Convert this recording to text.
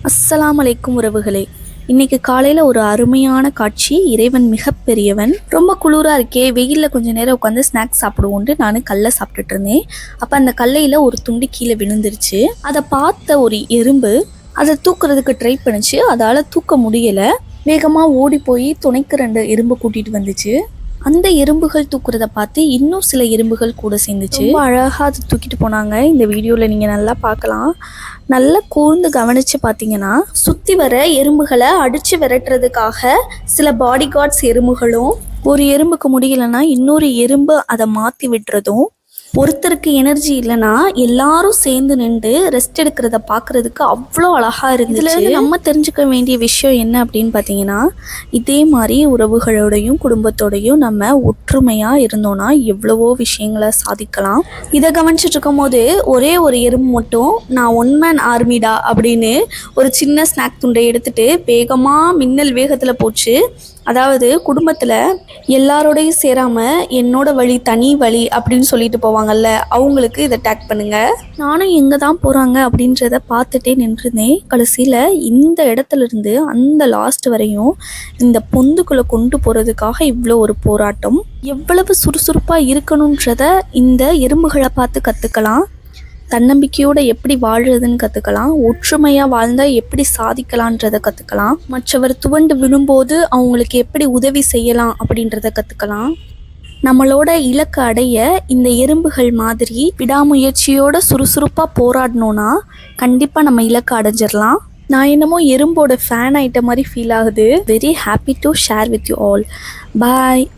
அஸ்ஸலாமு அலைக்கும் உறவுகளே. இன்னைக்கு காலையில் ஒரு அருமையான காட்சி. இறைவன் மிகப்பெரியவன். ரொம்ப குளிராக இருக்கே, வெயிலில் கொஞ்சம் நேரம் உட்காந்து ஸ்நாக்ஸ் சாப்பிடுவோன்ட்டு நான் கல்லை சாப்பிட்டுட்டு இருந்தேன். அப்போ அந்த கல்லையில் ஒரு துண்டு கீழே விழுந்துருச்சு. அதை பார்த்த ஒரு எறும்பு அதை தூக்குறதுக்கு ட்ரை பண்ணிச்சு. அதால் தூக்க முடியலை. வேகமாக ஓடி போய் துணைக்கு 2 எறும்பு கூட்டிகிட்டு வந்துச்சு. அந்த எறும்புகள் தூக்குறத பார்த்து இன்னும் சில எறும்புகள் கூட சேர்ந்துச்சு. ரொம்ப அழகாக அது தூக்கிட்டு போனாங்க. இந்த வீடியோவில் நீங்கள் நல்லா பார்க்கலாம். நல்லா கூர்ந்து கவனித்து பார்த்தீங்கன்னா, சுற்றி வர எறும்புகளை அடித்து விரட்டுறதுக்காக சில பாடி கார்ட்ஸ் எறும்புகளும், ஒரு எறும்புக்கு முடியலைன்னா இன்னொரு எறும்பு அதை மாற்றி விட்டுறதும், ஒருத்தருக்கு எனர்ஜி இல்லைன்னா எல்லாரும் சேர்ந்து நின்று ரெஸ்ட் எடுக்கிறத பார்க்குறதுக்கு அவ்வளோ அழகாக இருந்துச்சு. நம்ம தெரிஞ்சுக்க வேண்டிய விஷயம் என்ன அப்படின்னு பார்த்தீங்கன்னா, இதே மாதிரி உறவுகளோடையும் குடும்பத்தோடையும் நம்ம ஒற்றுமையாக இருந்தோன்னா எவ்வளவோ விஷயங்களை சாதிக்கலாம். இதை கவனிச்சுட்டு இருக்கும் போது ஒரே ஒரு எறும்பு மட்டும் நான் 1 மேன் ஆர்மிடா அப்படின்னு ஒரு சின்ன ஸ்நாக் துண்டை எடுத்துகிட்டு வேகமாக மின்னல் வேகத்தில் போச்சு. அதாவது குடும்பத்தில் எல்லாரோடையும் சேராமல் என்னோட வழி தனி வழி அப்படின்னு சொல்லிட்டு போவாங்கல்ல, அவங்களுக்கு இதை டேக் பண்ணுங்கள். நானும் எங்கே தான் போகிறாங்க அப்படின்றத பார்த்துட்டே நின்றுருந்தேன். கடைசியில் இந்த இடத்துலேருந்து அந்த லாஸ்ட் வரையும் இந்த பொந்துக்குள்ளே கொண்டு போகிறதுக்காக இவ்வளோ ஒரு போராட்டம். எவ்வளவு சுறுசுறுப்பாக இருக்கணுன்றத இந்த எறும்புகளை பார்த்து கற்றுக்கலாம். தன்னம்பிக்கையோடு எப்படி வாழ்கிறதுன்னு கற்றுக்கலாம். ஒற்றுமையாக வாழ்ந்தால் எப்படி சாதிக்கலான்றதை கற்றுக்கலாம். மற்றவர் துவண்டு விழும்போது அவங்களுக்கு எப்படி உதவி செய்யலாம் அப்படின்றத கற்றுக்கலாம். நம்மளோட இலக்கை அடைய இந்த எறும்புகள் மாதிரி விடாமுயற்சியோட சுறுசுறுப்பாக போராடணும்னா கண்டிப்பாக நம்ம இலக்கை அடைஞ்சிடலாம். நான் என்னமோ எறும்போட ஃபேன் ஆகிட்ட மாதிரி ஃபீல் ஆகுது. Very happy to share with you all. Bye.